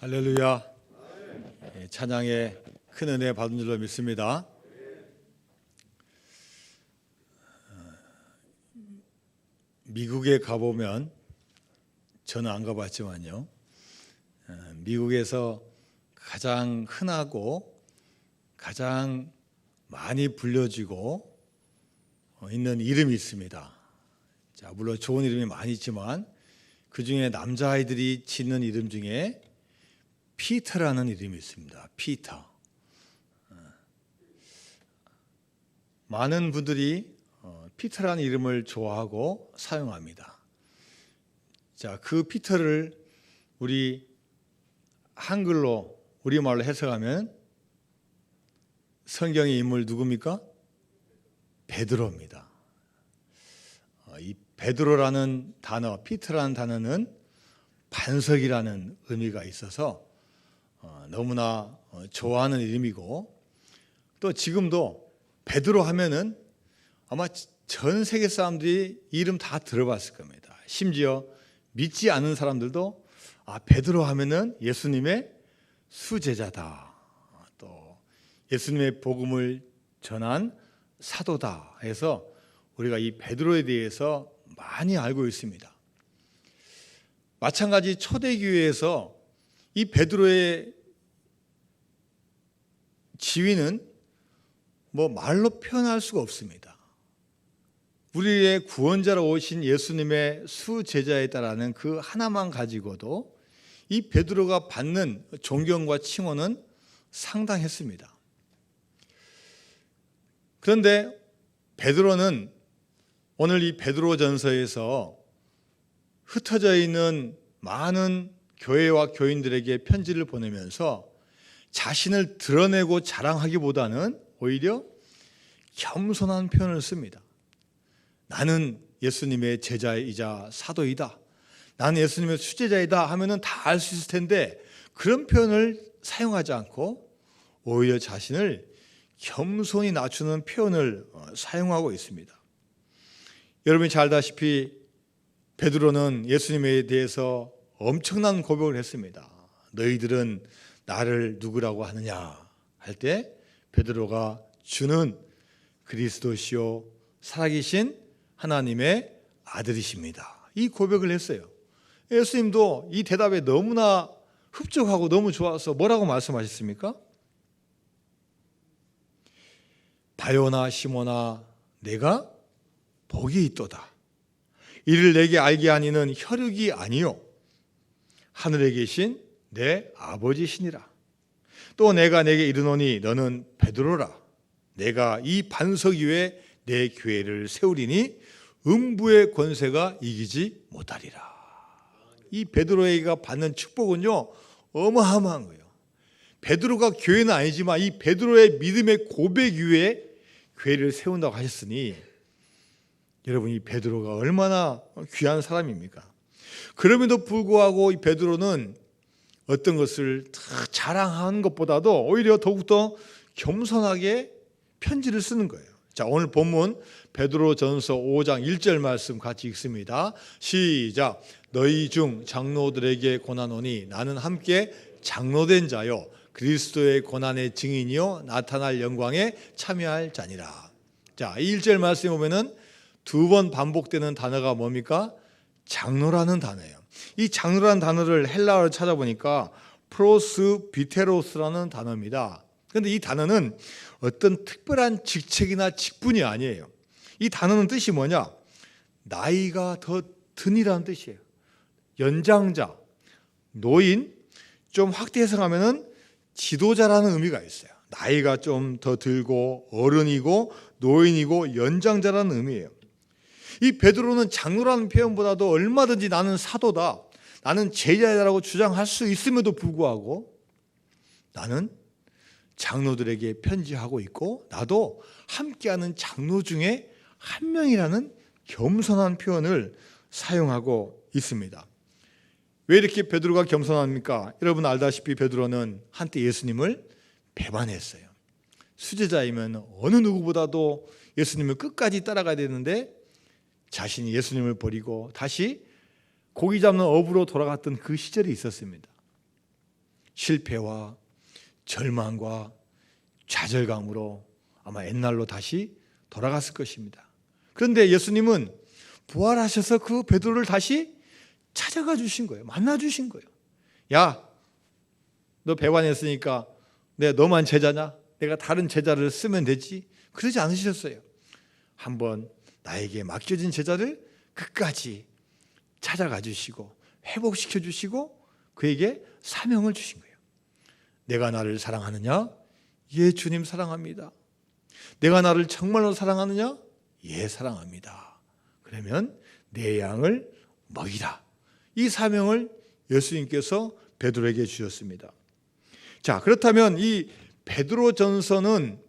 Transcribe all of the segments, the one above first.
할렐루야. 찬양의 큰 은혜 받은 줄로 믿습니다. 미국에 가보면, 저는 안 가봤지만요, 미국에서 가장 흔하고 가장 많이 불려지고 있는 이름이 있습니다. 자, 물론 좋은 이름이 많이 있지만 그 중에 남자아이들이 짓는 이름 중에 피터라는 이름이 있습니다. 피터. 많은 분들이 피터라는 이름을 좋아하고 사용합니다. 자, 그 피터를 우리 한글로, 우리말로 해석하면 성경의 인물 누굽니까? 베드로입니다. 이 베드로라는 단어, 피터라는 단어는 반석이라는 의미가 있어서 너무나 좋아하는 이름이고, 또 지금도 베드로 하면은 아마 전 세계 사람들이 이름 다 들어봤을 겁니다. 심지어 믿지 않는 사람들도 베드로 하면은 예수님의 수제자다, 또 예수님의 복음을 전한 사도다 해서 우리가 이 베드로에 대해서 많이 알고 있습니다. 마찬가지 초대교회에서 이 베드로의 지위는 말로 표현할 수가 없습니다. 우리의 구원자로 오신 예수님의 수제자에 따라는 그 하나만 가지고도 이 베드로가 받는 존경과 칭호는 상당했습니다. 그런데 베드로는 오늘 이 베드로전서에서 흩어져 있는 많은 교회와 교인들에게 편지를 보내면서 자신을 드러내고 자랑하기보다는 오히려 겸손한 표현을 씁니다. 나는 예수님의 제자이자 사도이다, 나는 예수님의 수제자이다 하면은 다 알 수 있을 텐데 그런 표현을 사용하지 않고 오히려 자신을 겸손히 낮추는 표현을 사용하고 있습니다. 여러분이 잘 아다시피 베드로는 예수님에 대해서 엄청난 고백을 했습니다. 너희들은 나를 누구라고 하느냐 할 때 베드로가 주는 그리스도시요 살아계신 하나님의 아들이십니다, 이 고백을 했어요. 예수님도 이 대답에 너무나 흡족하고 너무 좋아서 뭐라고 말씀하셨습니까? 바요나 시모나 내가 복이 있도다. 이를 내게 알게 하니는 혈육이 아니요 하늘에 계신 내 아버지시니라. 또 내가 내게 이르노니 너는 베드로라. 내가 이 반석 위에 내 교회를 세우리니 음부의 권세가 이기지 못하리라. 이 베드로가 받는 축복은요 어마어마한 거예요. 베드로가 교회는 아니지만 이 베드로의 믿음의 고백 위에 교회를 세운다고 하셨으니 여러분, 이 베드로가 얼마나 귀한 사람입니까? 그럼에도 불구하고 이 베드로는 어떤 것을 자랑하는 것보다도 오히려 더욱더 겸손하게 편지를 쓰는 거예요. 자, 오늘 본문 베드로전서 5장 1절 말씀 같이 읽습니다. 시작. 너희 중 장로들에게 권하노니 나는 함께 장로된 자요 그리스도의 고난의 증인이요 나타날 영광에 참여할 자니라. 자, 이 1절 말씀에 보면은 두 번 반복되는 단어가 뭡니까? 장로라는 단어예요. 이 장로라는 단어를 헬라어로 찾아보니까 프로스비테로스라는 단어입니다. 그런데 이 단어는 어떤 특별한 직책이나 직분이 아니에요. 이 단어는 뜻이 뭐냐? 나이가 더 든이라는 뜻이에요. 연장자, 노인, 좀 확대 해석하면은 지도자라는 의미가 있어요. 나이가 좀 더 들고 어른이고 노인이고 연장자라는 의미예요. 이 베드로는 장로라는 표현보다도 얼마든지 나는 사도다, 나는 제자라고 주장할 수 있음에도 불구하고 나는 장로들에게 편지하고 있고 나도 함께하는 장로 중에 한 명이라는 겸손한 표현을 사용하고 있습니다. 왜 이렇게 베드로가 겸손합니까? 여러분 알다시피 베드로는 한때 예수님을 배반했어요. 수제자이면 어느 누구보다도 예수님을 끝까지 따라가야 되는데 자신이 예수님을 버리고 다시 고기 잡는 어부로 돌아갔던 그 시절이 있었습니다. 실패와 절망과 좌절감으로 아마 옛날로 다시 돌아갔을 것입니다. 그런데 예수님은 부활하셔서 그 베드로를 다시 찾아가 주신 거예요. 만나 주신 거예요. 야, 너 배반했으니까 내가 너만 제자냐? 내가 다른 제자를 쓰면 되지? 그러지 않으셨어요. 한번 나에게 맡겨진 제자를 끝까지 찾아가 주시고 회복시켜 주시고 그에게 사명을 주신 거예요. 내가 나를 사랑하느냐? 예, 주님 사랑합니다. 내가 나를 정말로 사랑하느냐? 예, 사랑합니다. 그러면 내 양을 먹이라. 이 사명을 예수님께서 베드로에게 주셨습니다. 자, 그렇다면 이 베드로전서는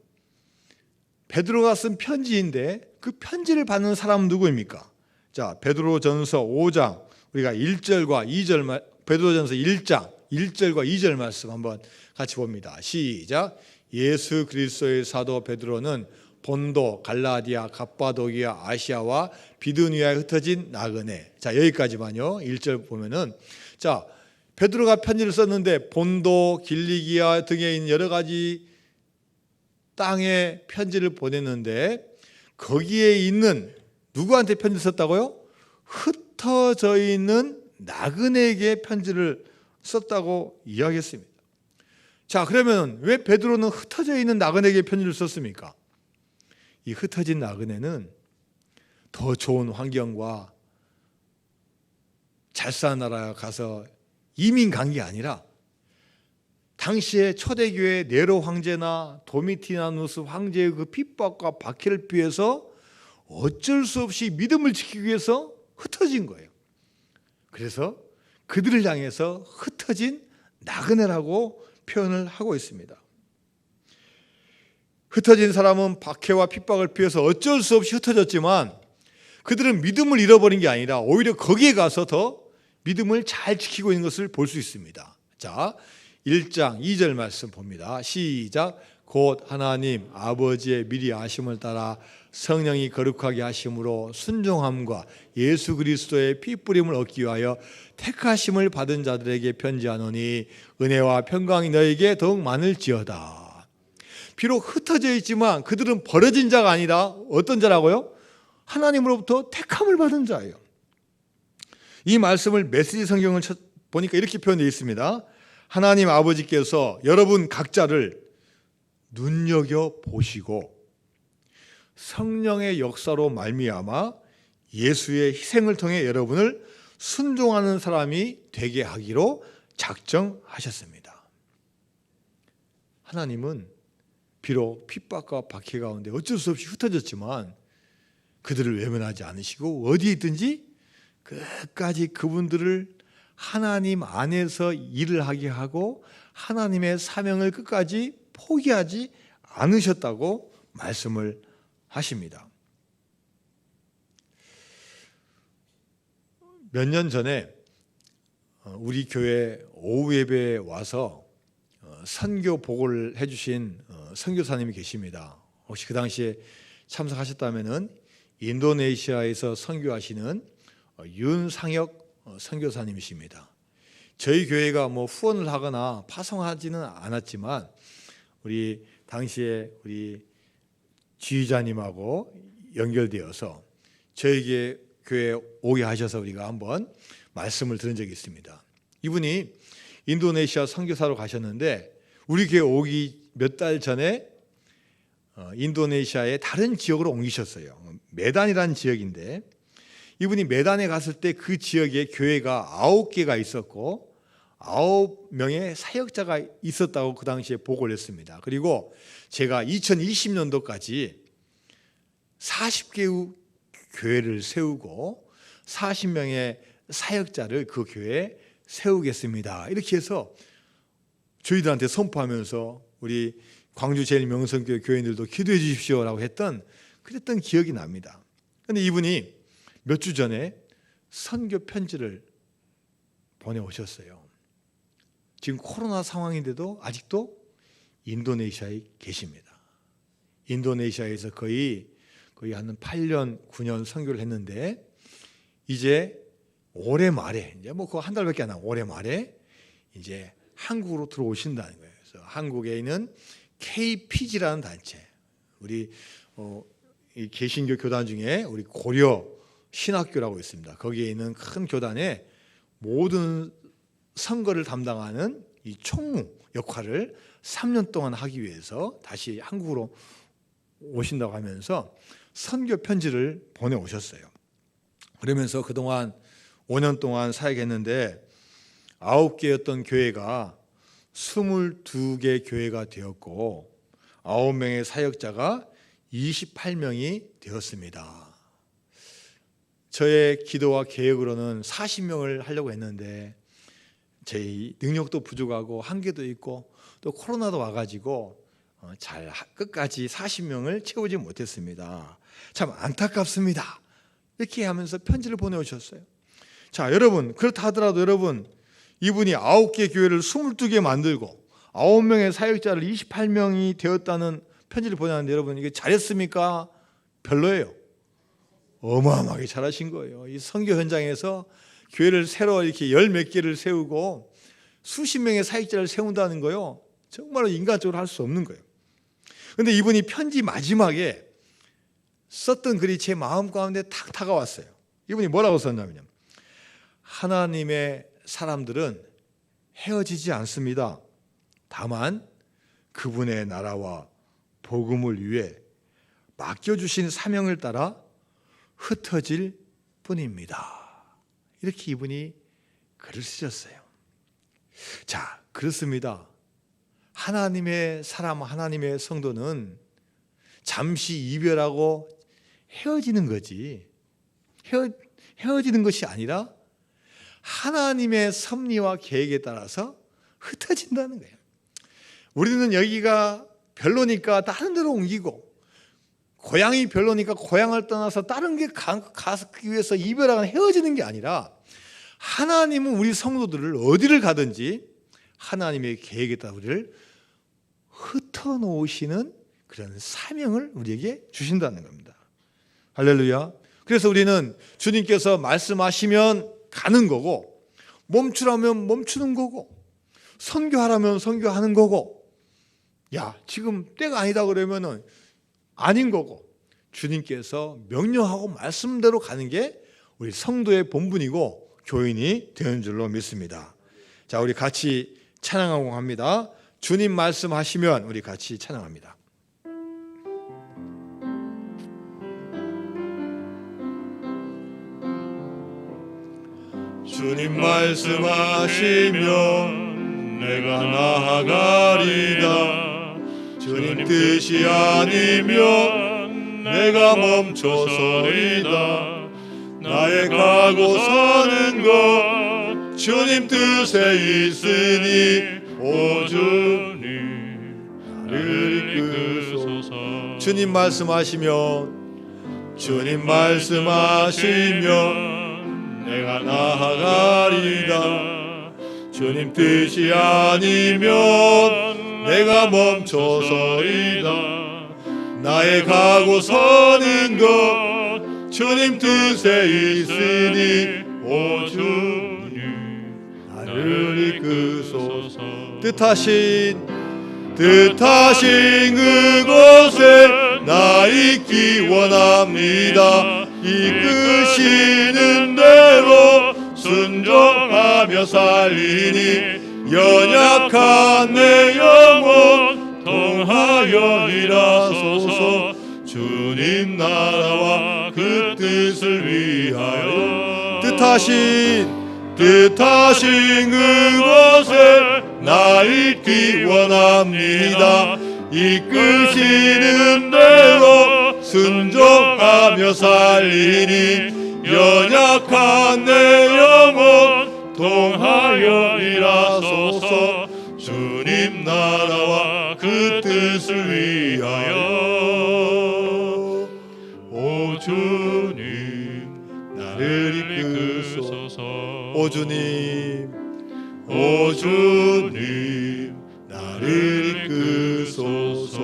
베드로가 쓴 편지인데 그 편지를 받는 사람은 누구입니까? 자, 베드로전서 5장 우리가 1절과 2절 베드로전서 1장 1절과 2절 말씀 한번 같이 봅니다. 시작. 예수 그리스도의 사도 베드로는 본도, 갈라디아, 갑바도기아, 아시아와 비두니아에 흩어진 나그네. 자, 여기까지만요. 1절 보면은 자, 베드로가 편지를 썼는데 본도, 길리기아 등에 있는 여러 가지 땅에 편지를 보냈는데 거기에 있는 누구한테 편지를 썼다고요? 흩어져 있는 나그네에게 편지를 썼다고 이야기했습니다. 자, 그러면 왜 베드로는 흩어져 있는 나그네에게 편지를 썼습니까? 이 흩어진 나그네는 더 좋은 환경과 잘 사는 나라에 가서 이민 간 게 아니라 당시에 초대교회 네로 황제나 도미티나누스 황제의 그 핍박과 박해를 피해서 어쩔 수 없이 믿음을 지키기 위해서 흩어진 거예요. 그래서 그들을 향해서 흩어진 나그네라고 표현을 하고 있습니다. 흩어진 사람은 박해와 핍박을 피해서 어쩔 수 없이 흩어졌지만 그들은 믿음을 잃어버린 게 아니라 오히려 거기에 가서 더 믿음을 잘 지키고 있는 것을 볼 수 있습니다. 자, 1장 2절 말씀 봅니다. 시작. 곧 하나님 아버지의 미리 아심을 따라 성령이 거룩하게 하심으로 순종함과 예수 그리스도의 피 뿌림을 얻기 위하여 택하심을 받은 자들에게 편지하노니 은혜와 평강이 너에게 더욱 많을지어다. 비록 흩어져 있지만 그들은 버려진 자가 아니라 어떤 자라고요? 하나님으로부터 택함을 받은 자예요. 이 말씀을 메시지 성경을 보니까 이렇게 표현되어 있습니다. 하나님 아버지께서 여러분 각자를 눈여겨보시고 성령의 역사로 말미암아 예수의 희생을 통해 여러분을 순종하는 사람이 되게 하기로 작정하셨습니다. 하나님은 비록 핍박과 박해 가운데 어쩔 수 없이 흩어졌지만 그들을 외면하지 않으시고 어디에 있든지 끝까지 그분들을 하나님 안에서 일을 하게 하고 하나님의 사명을 끝까지 포기하지 않으셨다고 말씀을 하십니다. 몇 년 전에 우리 교회 오후 예배에 와서 선교 보고를 해주신 선교사님이 계십니다. 혹시 그 당시에 참석하셨다면은 인도네시아에서 선교하시는 윤상혁 선교사님이십니다. 저희 교회가 뭐 후원을 하거나 파송하지는 않았지만 우리 당시에 우리 지휘자님하고 연결되어서 저에게 교회에 오게 하셔서 우리가 한번 말씀을 들은 적이 있습니다. 이분이 인도네시아 선교사로 가셨는데 우리 교회 오기 몇 달 전에 인도네시아의 다른 지역으로 옮기셨어요. 메단이라는 지역인데 이분이 메단에 갔을 때 그 지역에 교회가 9개가 있었고 9명의 사역자가 있었다고 그 당시에 보고를 했습니다. 그리고 제가 2020년도까지 40개의 교회를 세우고 40명의 사역자를 그 교회에 세우겠습니다. 이렇게 해서 저희들한테 선포하면서 우리 광주 제일명성교회 교인들도 기도해 주십시오라고 그랬던 기억이 납니다. 그런데 이분이 몇 주 전에 선교 편지를 보내오셨어요. 지금 코로나 상황인데도 아직도 인도네시아에 계십니다. 인도네시아에서 거의 한 8년, 9년 선교를 했는데 이제 올해 말에 이제 뭐 그 한 달밖에 안 남은 올해 말에 이제 한국으로 들어오신다는 거예요. 그래서 한국에 있는 KPG라는 단체, 우리 이 개신교 교단 중에 우리 고려 신학교라고 있습니다. 거기에 있는 큰 교단에 모든 선거를 담당하는 이 총무 역할을 3년 동안 하기 위해서 다시 한국으로 오신다고 하면서 선교 편지를 보내오셨어요. 그러면서 그동안 5년 동안 사역했는데 9개였던 교회가 22개 교회가 되었고 9명의 사역자가 28명이 되었습니다. 저의 기도와 계획으로는 40명을 하려고 했는데 제 능력도 부족하고 한계도 있고 또 코로나도 와가지고 잘 끝까지 40명을 채우지 못했습니다. 참 안타깝습니다. 이렇게 하면서 편지를 보내오셨어요. 자, 여러분, 그렇다 하더라도 여러분, 이분이 9개 교회를 22개 만들고 9명의 사역자를 28명이 되었다는 편지를 보내는데 여러분, 이게 잘했습니까? 별로예요. 어마어마하게 잘하신 거예요. 이 선교 현장에서 교회를 새로 이렇게 10몇 개를 세우고 수십 명의 사역자를 세운다는 거요, 정말로 인간적으로 할 수 없는 거예요. 그런데 이분이 편지 마지막에 썼던 글이 제 마음 가운데 탁 다가왔어요. 이분이 뭐라고 썼냐면요, 하나님의 사람들은 헤어지지 않습니다. 다만 그분의 나라와 복음을 위해 맡겨주신 사명을 따라 흩어질 뿐입니다. 이렇게 이분이 글을 쓰셨어요. 자, 그렇습니다. 하나님의 사람, 하나님의 성도는 잠시 이별하고 헤어지는 거지, 헤어지는 것이 아니라 하나님의 섭리와 계획에 따라서 흩어진다는 거예요. 우리는 여기가 별로니까 다른 데로 옮기고, 고향이 별로니까 고향을 떠나서 다른 게 가기 위해서 이별하거나 헤어지는 게 아니라, 하나님은 우리 성도들을 어디를 가든지 하나님의 계획에 따라 우리를 흩어놓으시는 그런 사명을 우리에게 주신다는 겁니다. 할렐루야. 그래서 우리는 주님께서 말씀하시면 가는 거고, 멈추라면 멈추는 거고, 선교하라면 선교하는 거고, 야, 지금 때가 아니다 그러면은 아닌 거고, 주님께서 명령하고 말씀대로 가는 게 우리 성도의 본분이고 교인이 되는 줄로 믿습니다. 자, 우리 같이 찬양하고 합니다. 주님 말씀하시면 우리 같이 찬양합니다. 주님 말씀하시면 내가 나아가리다. 주님 뜻이 아니면 내가 멈춰서리다. 나의 가고 서는 것 주님 뜻에 있으니 오 주님 나를 이끄소서. 주님 말씀하시면 내가 나아가리다. 주님 뜻이 아니면 내가 멈춰서리다. 나의 가고 서는 것 주님 뜻에 있으니 오 주님 나를 이끄소서. 뜻하신 그곳에 나 있기 원합니다. 이끄시는 대로 순종하며 살리니 연약한 내 영혼 통하여 일하소서. 주님 나라와 그 뜻을 위하여 뜻하신 그곳에 나 있기 원합니다. 이끄시는 대로 순종하며 살리니 연약한 내 영혼 통하여 일하소서. 주님 나라와 그 뜻을 위하여 오 주님 나를 이끄소서. 오 주님 나를 이끄소서.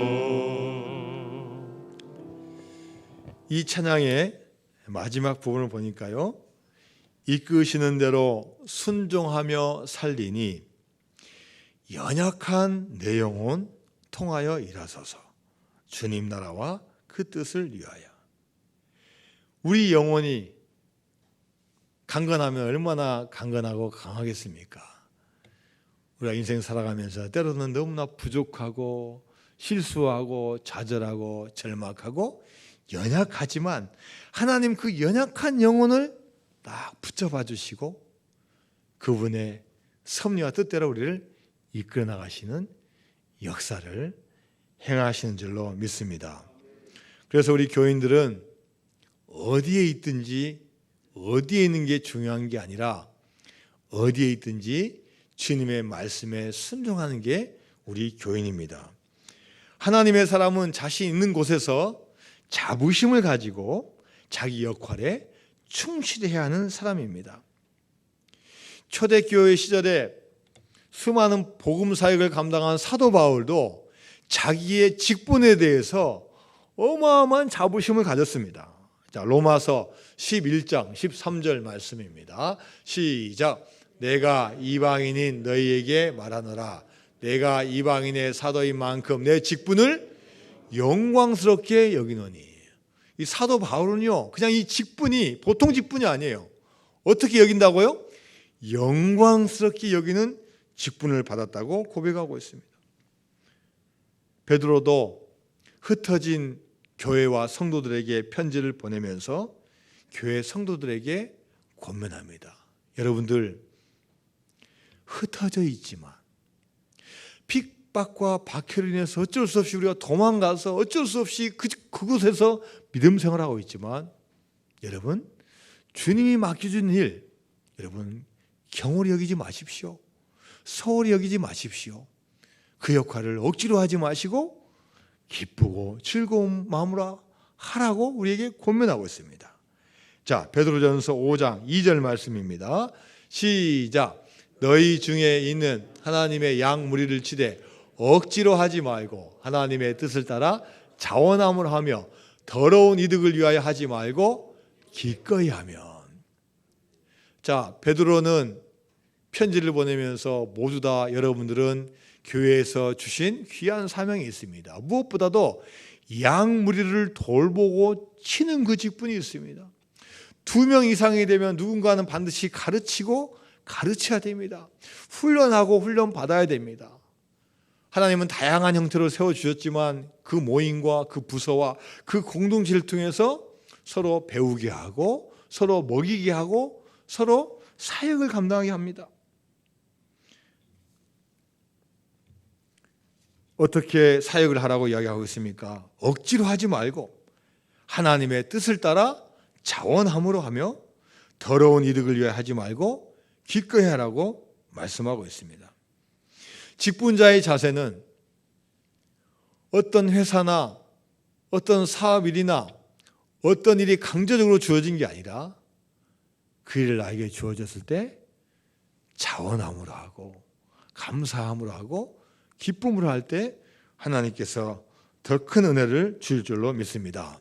이 찬양의 마지막 부분을 보니까요, 이끄시는 대로 순종하며 살리니 연약한 내 영혼 통하여 일하소서. 주님 나라와 그 뜻을 위하여. 우리 영혼이 강건하면 얼마나 강건하고 강하겠습니까? 우리가 인생 살아가면서 때로는 너무나 부족하고 실수하고 좌절하고 절망하고 연약하지만 하나님 그 연약한 영혼을 딱 붙잡아 주시고 그분의 섭리와 뜻대로 우리를 이끌어 나가시는 역사를 행하시는 줄로 믿습니다. 그래서 우리 교인들은 어디에 있든지 어디에 있는 게 중요한 게 아니라 어디에 있든지 주님의 말씀에 순종하는 게 우리 교인입니다. 하나님의 사람은 자신 있는 곳에서 자부심을 가지고 자기 역할에 충실해야 하는 사람입니다. 초대교회 시절에 수많은 복음 사역을 감당한 사도 바울도 자기의 직분에 대해서 어마어마한 자부심을 가졌습니다. 자, 로마서 11장 13절 말씀입니다. 시작. 내가 이방인인 너희에게 말하노라. 내가 이방인의 사도인 만큼 내 직분을 영광스럽게 여기노니. 이 사도 바울은요, 그냥 이 직분이 보통 직분이 아니에요. 어떻게 여긴다고요? 영광스럽게 여기는 직분을 받았다고 고백하고 있습니다. 베드로도 흩어진 교회와 성도들에게 편지를 보내면서 교회 성도들에게 권면합니다. 여러분들 흩어져 있지만 핍박과 박해로 인해서 어쩔 수 없이 우리가 도망가서 어쩔 수 없이 그곳에서 믿음 생활하고 있지만 여러분 주님이 맡겨준 일 여러분 경홀히 여기지 마십시오. 소홀히 여기지 마십시오. 그 역할을 억지로 하지 마시고 기쁘고 즐거운 마음으로 하라고 우리에게 권면하고 있습니다. 자, 베드로전서 5장 2절 말씀입니다. 시작. 너희 중에 있는 하나님의 양 무리를 치되 억지로 하지 말고 하나님의 뜻을 따라 자원함을 하며 더러운 이득을 위하여 하지 말고 기꺼이 하면. 자, 베드로는 편지를 보내면서 모두 다 여러분들은 교회에서 주신 귀한 사명이 있습니다. 무엇보다도 양 무리를 돌보고 치는 그 직분이 있습니다. 2명 이상이 되면 누군가는 반드시 가르치고 가르쳐야 됩니다. 훈련하고 훈련 받아야 됩니다. 하나님은 다양한 형태로 세워주셨지만 그 모임과 그 부서와 그 공동체를 통해서 서로 배우게 하고 서로 먹이게 하고 서로 사역을 감당하게 합니다. 어떻게 사역을 하라고 이야기하고 있습니까? 억지로 하지 말고 하나님의 뜻을 따라 자원함으로 하며 더러운 이득을 위해 하지 말고 기꺼이 하라고 말씀하고 있습니다. 직분자의 자세는 어떤 회사나 어떤 사업일이나 어떤 일이 강제적으로 주어진 게 아니라 그 일을 나에게 주어졌을 때 자원함으로 하고 감사함으로 하고 기쁨으로 할 때 하나님께서 더 큰 은혜를 줄 줄로 믿습니다.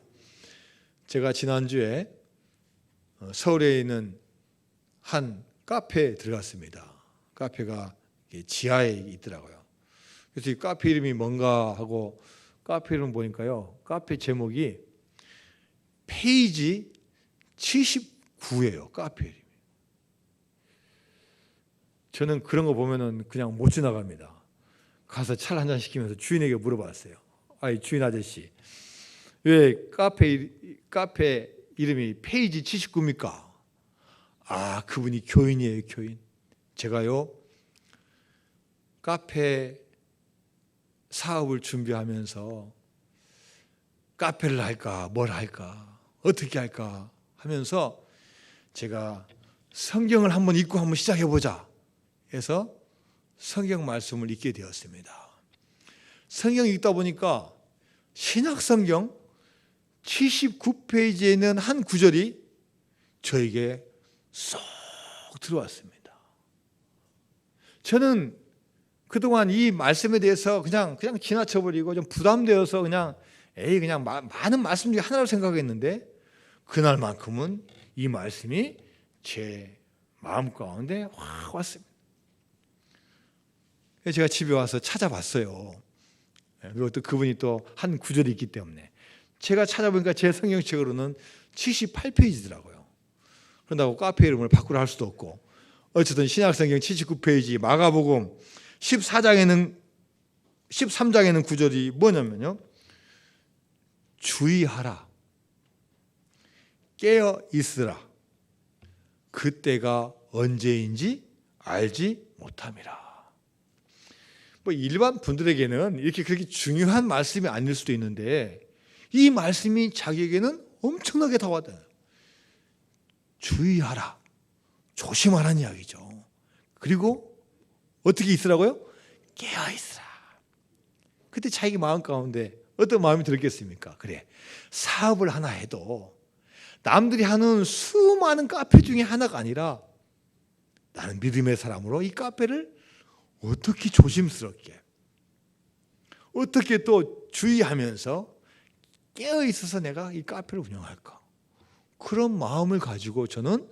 제가 지난주에 서울에 있는 한 카페에 들어갔습니다. 카페가 지하에 있더라고요. 그래서 이 카페 이름이 뭔가 하고 카페 이름 보니까요. 카페 제목이 페이지 79예요. 카페 이름이. 저는 그런 거 보면은 그냥 못 지나갑니다. 가서 차를 한잔 시키면서 주인에게 물어봤어요. 아이 주인 아저씨, 왜 카페 이름이 페이지 79입니까? 아, 그분이 교인이에요, 교인. 제가요 카페 사업을 준비하면서 카페를 할까 뭘 할까 어떻게 할까 하면서 제가 성경을 한번 읽고 한번 시작해보자 해서 성경 말씀을 읽게 되었습니다. 성경 읽다 보니까 신약성경 79페이지에 있는 한 구절이 저에게 쏙 들어왔습니다. 저는 그동안 이 말씀에 대해서 그냥 지나쳐버리고 좀 부담되어서 그냥 많은 말씀 중에 하나로 생각했는데 그날만큼은 이 말씀이 제 마음 가운데 확 왔습니다. 제가 집에 와서 찾아봤어요. 그리고 또 그분이 또 한 구절이 있기 때문에 제가 찾아보니까 제 성경책으로는 78페이지더라고요. 그런다고 카페 이름을 바꾸라 할 수도 없고, 어쨌든 신약성경 79페이지 마가복음 13장에는 구절이 뭐냐면요, 주의하라, 깨어 있으라, 그때가 언제인지 알지 못함이라. 뭐 일반 분들에게는 이렇게 그렇게 중요한 말씀이 아닐 수도 있는데 이 말씀이 자기에게는 엄청나게 다가와요. 주의하라, 조심하라는 이야기죠. 그리고 어떻게 있으라고요? 깨어 있으라. 그때 자기 마음 가운데 어떤 마음이 들었겠습니까? 그래, 사업을 하나 해도 남들이 하는 수많은 카페 중에 하나가 아니라 나는 믿음의 사람으로 이 카페를 어떻게 조심스럽게, 어떻게 또 주의하면서 깨어 있어서 내가 이 카페를 운영할까? 그런 마음을 가지고 저는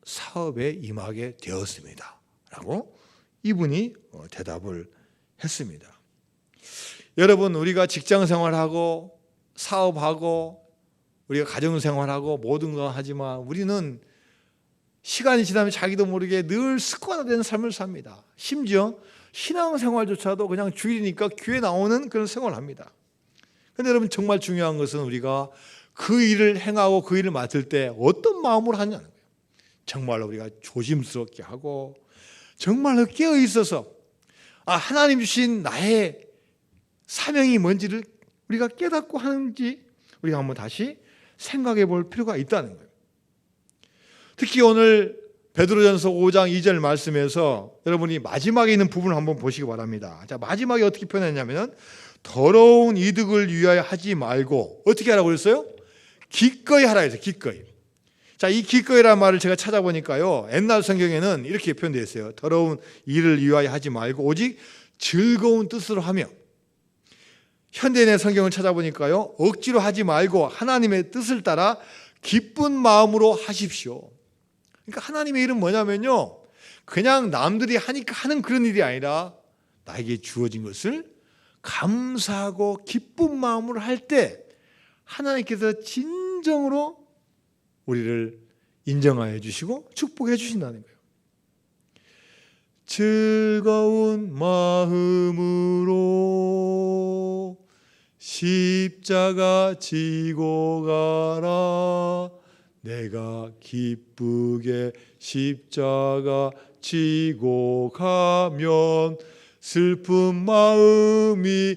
사업에 임하게 되었습니다. 라고 이분이 대답을 했습니다. 여러분, 우리가 직장 생활하고 사업하고 우리가 가정 생활하고 모든 거 하지만 우리는 시간이 지나면 자기도 모르게 늘 습관화된 삶을 삽니다. 심지어 신앙생활조차도 그냥 주일이니까 교회 나오는 그런 생활을 합니다. 그런데 여러분, 정말 중요한 것은 우리가 그 일을 행하고 그 일을 맡을 때 어떤 마음으로 하냐는 거예요. 정말로 우리가 조심스럽게 하고 정말로 깨어 있어서 하나님 주신 나의 사명이 뭔지를 우리가 깨닫고 하는지 우리가 한번 다시 생각해 볼 필요가 있다는 거예요. 특히 오늘 베드로전서 5장 2절 말씀에서 여러분이 마지막에 있는 부분을 한번 보시기 바랍니다. 자, 마지막에 어떻게 표현했냐면 더러운 이득을 위하여 하지 말고 어떻게 하라고 그랬어요? 기꺼이 하라 해서 기꺼이. 자, 이 기꺼이라는 말을 제가 찾아보니까요, 옛날 성경에는 이렇게 표현되어 있어요. 더러운 일을 위하여 하지 말고 오직 즐거운 뜻으로 하며. 현대인의 성경을 찾아보니까요, 억지로 하지 말고 하나님의 뜻을 따라 기쁜 마음으로 하십시오. 그러니까 하나님의 일은 뭐냐면요, 그냥 남들이 하니까 하는 그런 일이 아니라 나에게 주어진 것을 감사하고 기쁜 마음으로 할 때 하나님께서 진정으로 우리를 인정하여 주시고 축복해 주신다는 거예요. 즐거운 마음으로 십자가 지고 가라. 내가 기쁘게 십자가 지고 가면 슬픈 마음이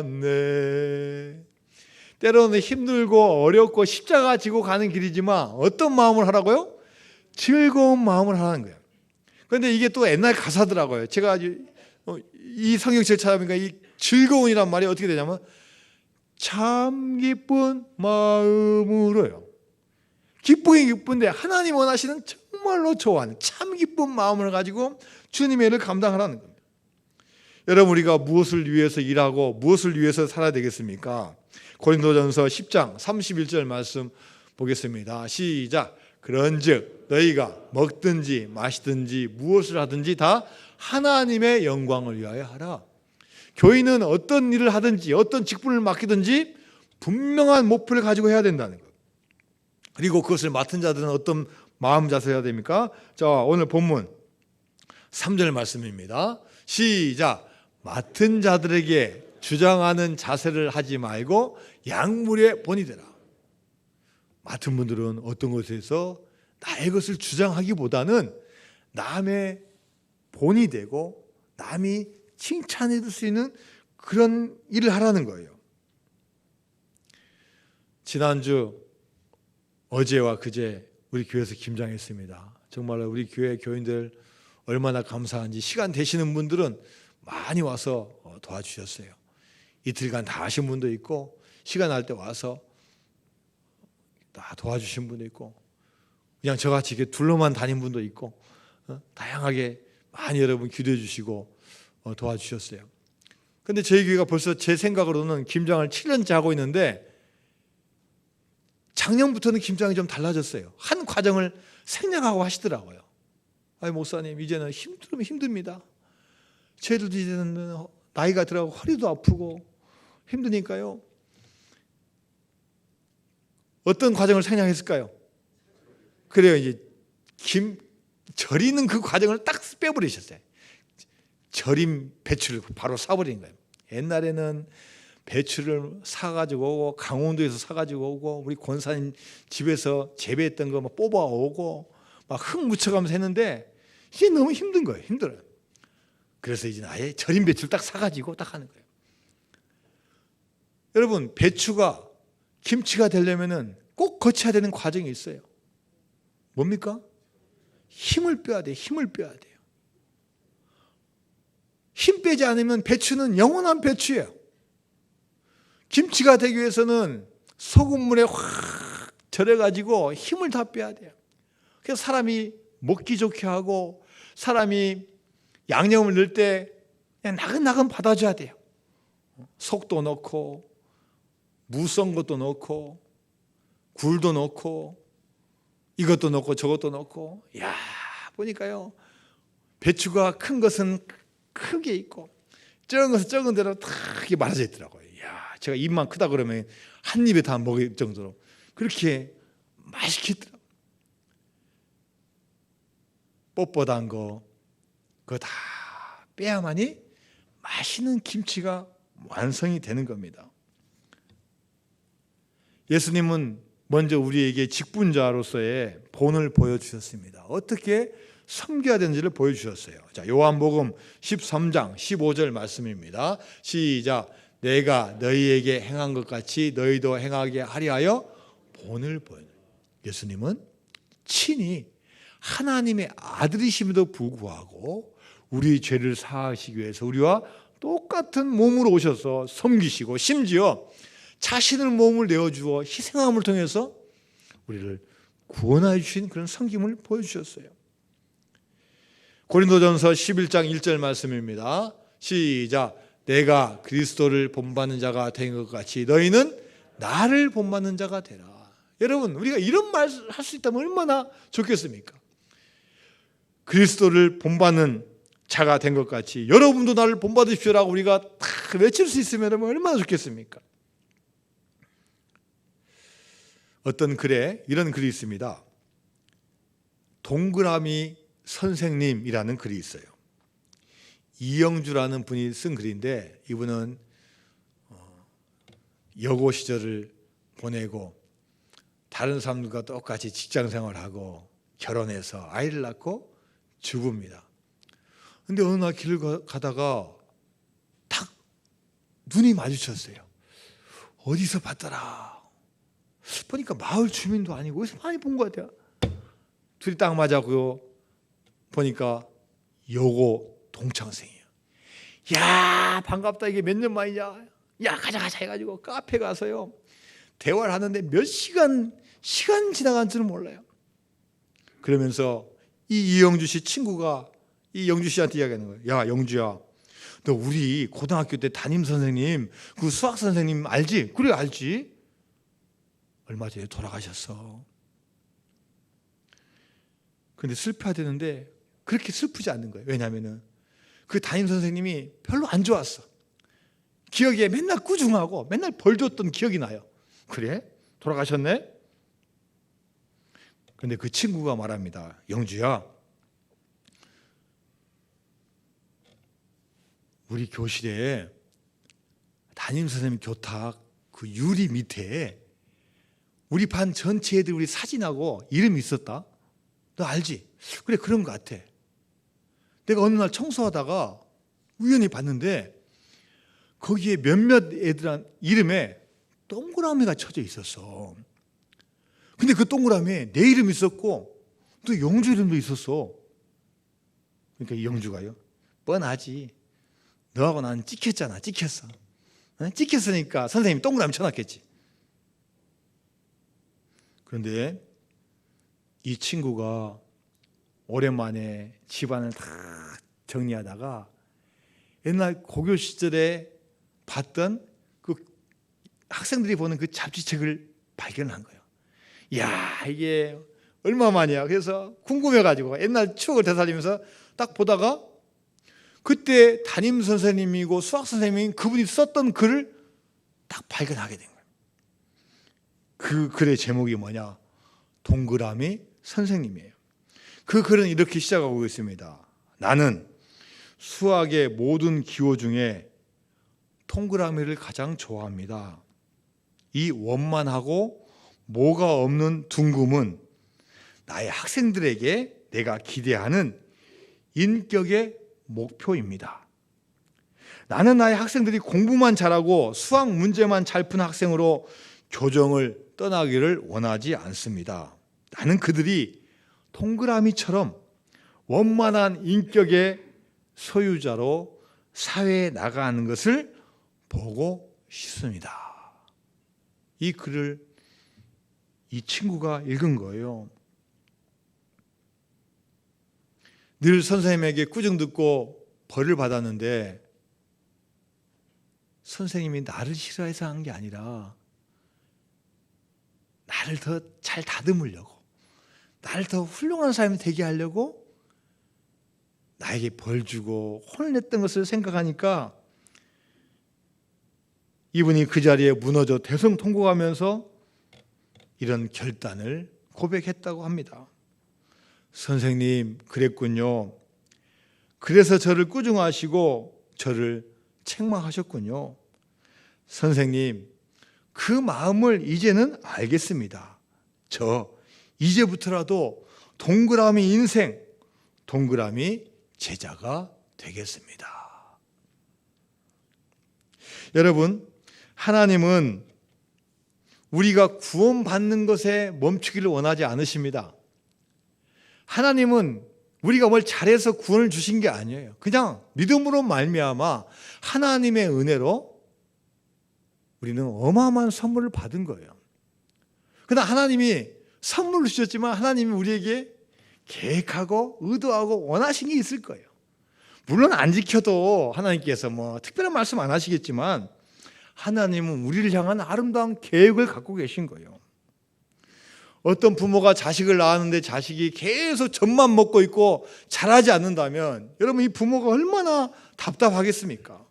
위로받네. 때로는 힘들고 어렵고 십자가 지고 가는 길이지만 어떤 마음을 하라고요? 즐거운 마음을 하라는 거예요. 그런데 이게 또 옛날 가사더라고요. 제가 이 성경책을 찾아보니까 이 즐거운이란 말이 어떻게 되냐면 참 기쁜 마음으로요. 기쁘긴 기쁜데 하나님 원하시는 정말로 좋아하는 참 기쁜 마음을 가지고 주님의 일을 감당하라는 겁니다. 여러분, 우리가 무엇을 위해서 일하고 무엇을 위해서 살아야 되겠습니까? 고린도전서 10장 31절 말씀 보겠습니다. 시작. 그런즉 너희가 먹든지 마시든지 무엇을 하든지 다 하나님의 영광을 위하여 하라. 교인은 어떤 일을 하든지 어떤 직분을 맡기든지 분명한 목표를 가지고 해야 된다는 거예요. 그리고 그것을 맡은 자들은 어떤 마음 자세를 해야 됩니까? 자, 오늘 본문 3절 말씀입니다. 시작. 맡은 자들에게 주장하는 자세를 하지 말고 양물의 본이 되라. 맡은 분들은 어떤 것에서 나의 것을 주장하기보다는 남의 본이 되고 남이 칭찬해 줄 수 있는 그런 일을 하라는 거예요. 지난주 어제와 그제 우리 교회에서 김장했습니다. 정말로 우리 교회 교인들 얼마나 감사한지, 시간 되시는 분들은 많이 와서 도와주셨어요. 이틀간 다 하신 분도 있고 시간 날 때 와서 다 도와주신 분도 있고 그냥 저같이 이렇게 둘러만 다닌 분도 있고 다양하게 많이 여러분 기도해 주시고 도와주셨어요. 그런데 저희 교회가 벌써 제 생각으로는 김장을 7년째 하고 있는데 작년부터는 김장이 좀 달라졌어요. 한 과정을 생략하고 하시더라고요. 아니 목사님, 이제는 힘들면 힘듭니다. 저희들도 이제는 나이가 들어가고 허리도 아프고 힘드니까요. 어떤 과정을 생략했을까요? 그래요. 이제 절이는 그 과정을 딱 빼버리셨어요. 절임 배추를 바로 사버린 거예요. 옛날에는 배추를 사가지고 오고 강원도에서 사가지고 오고 우리 권사님 집에서 재배했던 거 막 뽑아오고 막 흙 묻혀가면서 했는데 이게 너무 힘든 거예요. 힘들어요. 그래서 이제 아예 절임 배추를 딱 사가지고 딱 하는 거예요. 여러분, 배추가 김치가 되려면은 꼭 거쳐야 되는 과정이 있어요. 뭡니까? 힘을 빼야 돼요. 힘을 빼야 돼요. 힘 빼지 않으면 배추는 영원한 배추예요. 김치가 되기 위해서는 소금물에 확 절여가지고 힘을 다 빼야 돼요. 그래서 사람이 먹기 좋게 하고 사람이 양념을 넣을 때 그냥 나긋나긋 받아줘야 돼요. 속도 넣고 무 썬 것도 넣고 굴도 넣고 이것도 넣고 저것도 넣고, 야 보니까요, 배추가 큰 것은 크게 있고 적은 것은 적은 대로 다 말아져 있더라고요. 야, 제가 입만 크다 그러면 한 입에 다 먹을 정도로 그렇게 맛있게 있더라고요. 뻣뻣한 거 그거 다 빼야만이 맛있는 김치가 완성이 되는 겁니다. 예수님은 먼저 우리에게 직분자로서의 본을 보여주셨습니다. 어떻게 섬겨야 되는지를 보여주셨어요. 자, 요한복음 13장 15절 말씀입니다. 시작. 내가 너희에게 행한 것 같이 너희도 행하게 하려 하여 본을 보여. 예수님은 친히 하나님의 아들이심에도 불구하고 우리 죄를 사하시기 위해서 우리와 똑같은 몸으로 오셔서 섬기시고 심지어 자신을 몸을 내어주어 희생함을 통해서 우리를 구원하여 주신 그런 섬김을 보여주셨어요. 고린도전서 11장 1절 말씀입니다. 시작. 내가 그리스도를 본받는 자가 된 것 같이 너희는 나를 본받는 자가 되라. 여러분, 우리가 이런 말 할 수 있다면 얼마나 좋겠습니까? 그리스도를 본받는 자가 된 것 같이 여러분도 나를 본받으십시오라고 우리가 다 외칠 수 있으면 얼마나 좋겠습니까? 어떤 글에 이런 글이 있습니다. 동그라미 선생님이라는 글이 있어요. 이영주라는 분이 쓴 글인데 이분은 여고 시절을 보내고 다른 사람들과 똑같이 직장 생활하고 결혼해서 아이를 낳고 죽습니다. 그런데 어느 날 길을 가다가 탁 눈이 마주쳤어요. 어디서 봤더라. 보니까 마을 주민도 아니고 어디서 많이 본 것 같아요. 둘이 딱 맞았고요. 보니까 여고 동창생이에요. 야 반갑다, 이게 몇 년 만이냐. 야 가자 해가지고 카페 가서요 대화를 하는데 몇 시간 지나간 줄은 몰라요. 그러면서 이 이영주 씨 친구가 이 영주 씨한테 이야기하는 거예요. 야 영주야, 너 우리 고등학교 때 담임 선생님 그 수학 선생님 알지? 그래 알지. 얼마 전에 돌아가셨어. 그런데 슬퍼야 되는데 그렇게 슬프지 않는 거예요. 왜냐하면 그 담임 선생님이 별로 안 좋았어. 기억에 맨날 꾸중하고 맨날 벌 줬던 기억이 나요. 그래? 돌아가셨네? 그런데 그 친구가 말합니다. 영주야, 우리 교실에 담임 선생님 교탁 그 유리 밑에 우리 반 전체 애들 우리 사진하고 이름이 있었다. 너 알지? 그래, 그런 것 같아. 내가 어느 날 청소하다가 우연히 봤는데 거기에 몇몇 애들 이름에 동그라미가 쳐져 있었어. 근데 그 동그라미에 내 이름이 있었고 또 영주 이름도 있었어. 그러니까 이 영주가요, 뻔하지. 너하고 나는 찍혔잖아. 찍혔어. 찍혔으니까 선생님이 동그라미 쳐놨겠지. 그런데 이 친구가 오랜만에 집안을 다 정리하다가 옛날 고교 시절에 봤던 그 학생들이 보는 그 잡지책을 발견한 거예요. 이야, 이게 얼마만이야. 그래서 궁금해가지고 옛날 추억을 되살리면서 딱 보다가 그때 담임 선생님이고 수학 선생님이 그분이 썼던 글을 딱 발견하게 된 거예요. 그 글의 제목이 뭐냐? 동그라미 선생님이에요. 그 글은 이렇게 시작하고 있습니다. 나는 수학의 모든 기호 중에 동그라미를 가장 좋아합니다. 이 원만하고 뭐가 없는 둥금은 나의 학생들에게 내가 기대하는 인격의 목표입니다. 나는 나의 학생들이 공부만 잘하고 수학 문제만 잘 푸는 학생으로 교정을 떠나기를 원하지 않습니다. 나는 그들이 동그라미처럼 원만한 인격의 소유자로 사회에 나가는 것을 보고 싶습니다. 이 글을 이 친구가 읽은 거예요. 늘 선생님에게 꾸중 듣고 벌을 받았는데 선생님이 나를 싫어해서 한 게 아니라 나를 더 잘 다듬으려고, 나를 더 훌륭한 사람이 되게 하려고 나에게 벌 주고 혼냈던 것을 생각하니까 이분이 그 자리에 무너져 대성통곡하면서 이런 결단을 고백했다고 합니다. 선생님, 그랬군요. 그래서 저를 꾸중하시고 저를 책망하셨군요. 선생님, 그 마음을 이제는 알겠습니다. 저 이제부터라도 동그라미 인생, 동그라미 제자가 되겠습니다. 여러분, 하나님은 우리가 구원받는 것에 멈추기를 원하지 않으십니다. 하나님은 우리가 뭘 잘해서 구원을 주신 게 아니에요. 그냥 믿음으로 말미암아 하나님의 은혜로 우리는 어마어마한 선물을 받은 거예요. 그러나 하나님이 선물을 주셨지만 하나님이 우리에게 계획하고 의도하고 원하신 게 있을 거예요. 물론 안 지켜도 하나님께서 뭐 특별한 말씀 안 하시겠지만 하나님은 우리를 향한 아름다운 계획을 갖고 계신 거예요. 어떤 부모가 자식을 낳았는데 자식이 계속 젖만 먹고 있고 자라지 않는다면 여러분 이 부모가 얼마나 답답하겠습니까?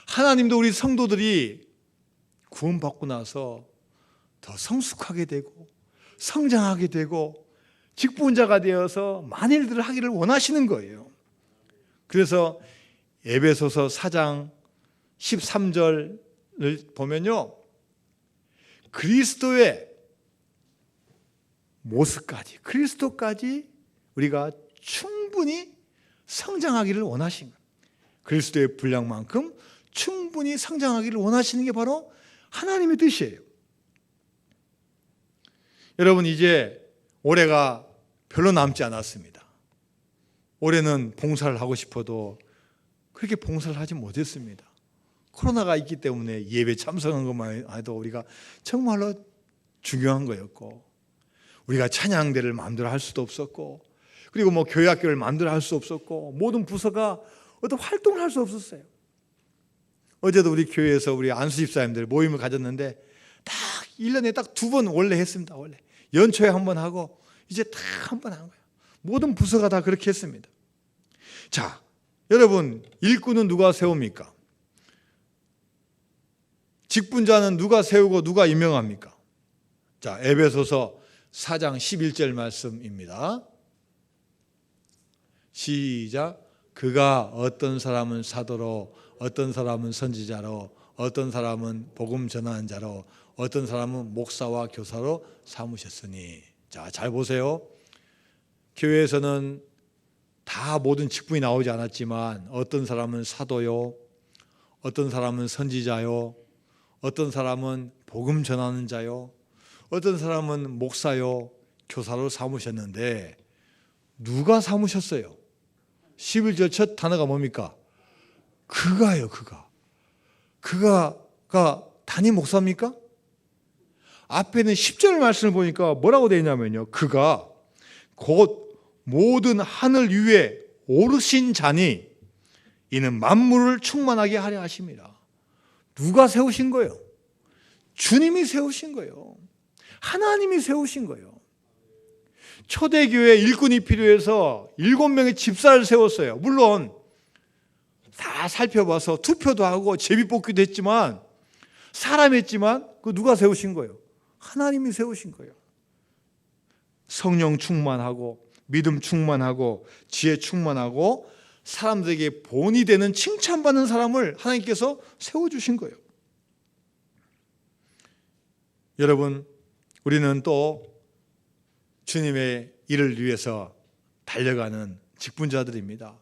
하나님도 우리 성도들이 구원받고 나서 더 성숙하게 되고 성장하게 되고 직분자가 되어서 많은 일들을 하기를 원하시는 거예요. 그래서 에베소서 4장 13절을 보면요, 그리스도의 모습까지, 그리스도까지 우리가 충분히 성장하기를 원하신 거예요. 그리스도의 분량만큼 충분히 성장하기를 원하시는 게 바로 하나님의 뜻이에요. 여러분, 이제 올해가 별로 남지 않았습니다. 올해는 봉사를 하고 싶어도 그렇게 봉사를 하지 못했습니다. 코로나가 있기 때문에 예배 참석한 것만 해도 우리가 정말로 중요한 거였고, 우리가 찬양대를 마음대로 할 수도 없었고, 그리고 뭐 교회 학교를 마음대로 할 수 없었고, 모든 부서가 어떤 활동을 할 수 없었어요. 어제도 우리 교회에서 우리 안수 집사님들 모임을 가졌는데 딱 1년에 딱 2번 원래 했습니다. 원래 연초에 한 번 하고 이제 딱 한 번 한 거예요. 모든 부서가 다 그렇게 했습니다. 자, 여러분, 일꾼은 누가 세웁니까? 직분자는 누가 세우고 누가 임명합니까? 자, 에베소서 4장 11절 말씀입니다. 시작. 그가 어떤 사람은 사도로, 어떤 사람은 선지자로, 어떤 사람은 복음 전하는 자로, 어떤 사람은 목사와 교사로 삼으셨으니. 자, 잘 보세요. 교회에서는 다 모든 직분이 나오지 않았지만 어떤 사람은 사도요, 어떤 사람은 선지자요, 어떤 사람은 복음 전하는 자요, 어떤 사람은 목사요, 교사로 삼으셨는데 누가 삼으셨어요? 11절 첫 단어가 뭡니까? 그가요, 그가. 그가가 담임 목사입니까? 앞에는 10절 말씀을 보니까 뭐라고 되어 있냐면요, 그가 곧 모든 하늘 위에 오르신 자니 이는 만물을 충만하게 하려 하십니다. 누가 세우신 거예요? 주님이 세우신 거예요. 하나님이 세우신 거예요. 초대교회 일꾼이 필요해서 7명의 집사를 세웠어요. 물론 다 살펴봐서 투표도 하고 제비뽑기도 했지만 사람이 했지만 그 누가 세우신 거예요? 하나님이 세우신 거예요. 성령 충만하고 믿음 충만하고 지혜 충만하고 사람들에게 본이 되는 칭찬받는 사람을 하나님께서 세워주신 거예요. 여러분, 우리는 또 주님의 일을 위해서 달려가는 직분자들입니다.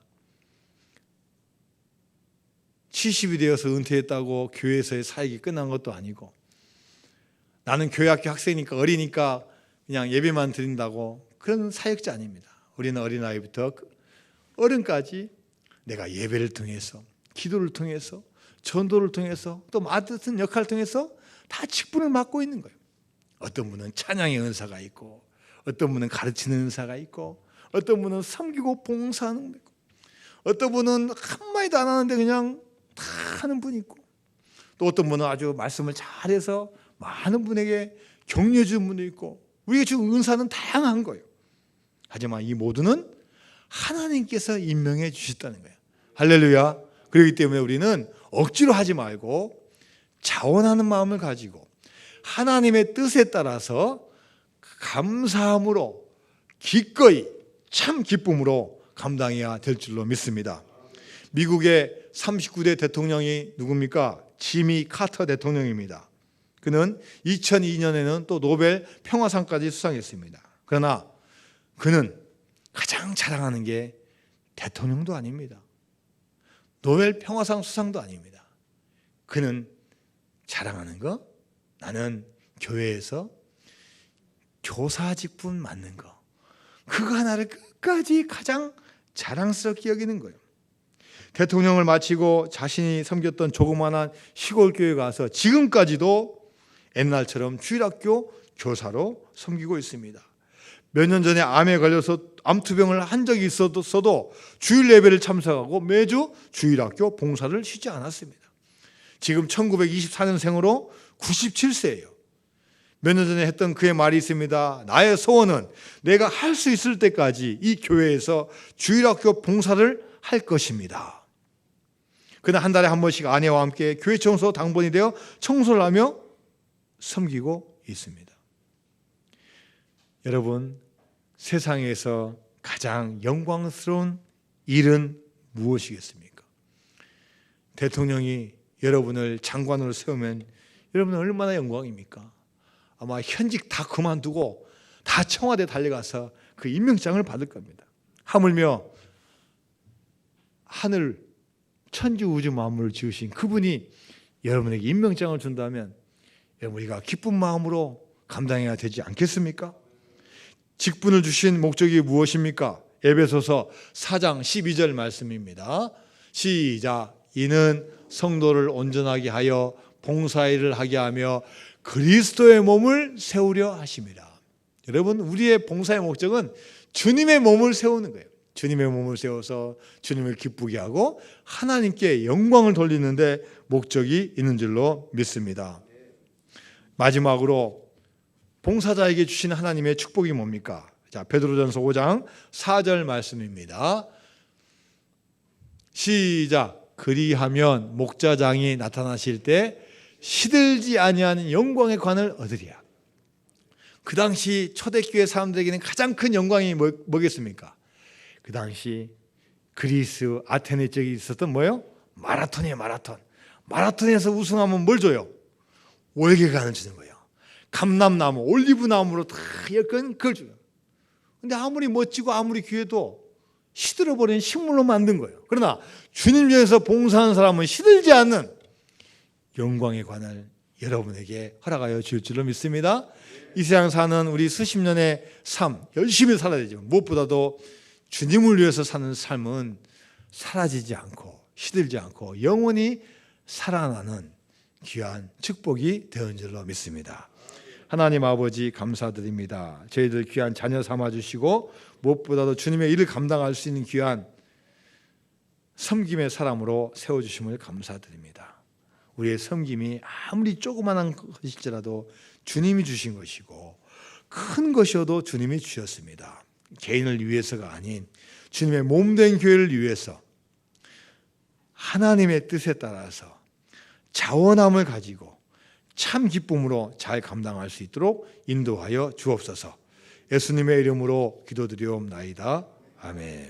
70이 되어서 은퇴했다고 교회에서의 사역이 끝난 것도 아니고, 나는 교회학교 학생이니까 어리니까 그냥 예배만 드린다고 그런 사역자 아닙니다. 우리는 어린아이부터 어른까지 내가 예배를 통해서, 기도를 통해서, 전도를 통해서, 또 맡은 역할을 통해서 다 직분을 맡고 있는 거예요. 어떤 분은 찬양의 은사가 있고, 어떤 분은 가르치는 은사가 있고, 어떤 분은 섬기고 봉사하는 거 있고, 어떤 분은 한마디도 안 하는데 그냥 다 하는 분이 있고, 또 어떤 분은 아주 말씀을 잘해서 많은 분에게 격려해 주는 분도 있고, 우리가 지금 은사는 다양한 거예요. 하지만 이 모두는 하나님께서 임명해 주셨다는 거예요. 할렐루야. 그렇기 때문에 우리는 억지로 하지 말고 자원하는 마음을 가지고 하나님의 뜻에 따라서 감사함으로 기꺼이 참 기쁨으로 감당해야 될 줄로 믿습니다. 미국의 39대 대통령이 누굽니까? 지미 카터 대통령입니다. 그는 2002년에는 또 노벨 평화상까지 수상했습니다. 그러나 그는 가장 자랑하는 게 대통령도 아닙니다. 노벨 평화상 수상도 아닙니다. 그는 자랑하는 거, 나는 교회에서 교사 직분 맡는 거, 그거 하나를 끝까지 가장 자랑스럽게 여기는 거예요. 대통령을 마치고 자신이 섬겼던 조그마한 시골 교회 가서 지금까지도 옛날처럼 주일학교 교사로 섬기고 있습니다. 몇 년 전에 암에 걸려서 암투병을 한 적이 있어도 주일 예배를 참석하고 매주 주일학교 봉사를 쉬지 않았습니다. 지금 1924년생으로 97세예요. 몇 년 전에 했던 그의 말이 있습니다. 나의 소원은 내가 할 수 있을 때까지 이 교회에서 주일학교 봉사를 할 것입니다. 그는 한 달에 한 번씩 아내와 함께 교회 청소 당번이 되어 청소를 하며 섬기고 있습니다. 여러분, 세상에서 가장 영광스러운 일은 무엇이겠습니까? 대통령이 여러분을 장관으로 세우면 여러분은 얼마나 영광입니까? 아마 현직 다 그만두고 다 청와대 달려가서 그 임명장을 받을 겁니다. 하물며 하늘 천지 우주 만물을 지으신 그분이 여러분에게 임명장을 준다면 여러분, 우리가 기쁜 마음으로 감당해야 되지 않겠습니까? 직분을 주신 목적이 무엇입니까? 에베소서 4장 12절 말씀입니다. 시작. 이는 성도를 온전하게 하여 봉사일을 하게 하며 그리스도의 몸을 세우려 하심이라. 여러분, 우리의 봉사의 목적은 주님의 몸을 세우는 거예요. 주님의 몸을 세워서 주님을 기쁘게 하고 하나님께 영광을 돌리는 데 목적이 있는 줄로 믿습니다. 마지막으로 봉사자에게 주신 하나님의 축복이 뭡니까? 자, 베드로전서 5장 4절 말씀입니다. 시작. 그리하면 목자장이 나타나실 때 시들지 아니하는 영광의 관을 얻으리라. 그 당시 초대교회 사람들에게는 가장 큰 영광이 뭐겠습니까? 그 당시 그리스 아테네 쪽에 있었던 뭐예요? 마라톤이에요. 마라톤에서 우승하면 뭘 줘요? 월계관을 주는 거예요. 감람나무, 올리브나무로 다 엮은 그걸 줘요. 근데 아무리 멋지고 아무리 귀해도 시들어버린 식물로 만든 거예요. 그러나 주님 위해서 봉사하는 사람은 시들지 않는 영광의 관을 여러분에게 허락하여 줄 줄로 믿습니다. 이 세상 사는 우리 수십 년의 삶 열심히 살아야 되지만 무엇보다도 주님을 위해서 사는 삶은 사라지지 않고 시들지 않고 영원히 살아나는 귀한 축복이 되는 줄로 믿습니다. 하나님 아버지 감사드립니다. 저희들 귀한 자녀 삼아주시고 무엇보다도 주님의 일을 감당할 수 있는 귀한 섬김의 사람으로 세워주심을 감사드립니다. 우리의 섬김이 아무리 조그만한 것일지라도 주님이 주신 것이고 큰 것이어도 주님이 주셨습니다. 개인을 위해서가 아닌 주님의 몸된 교회를 위해서 하나님의 뜻에 따라서 자원함을 가지고 참 기쁨으로 잘 감당할 수 있도록 인도하여 주옵소서. 예수님의 이름으로 기도드리옵나이다. 아멘.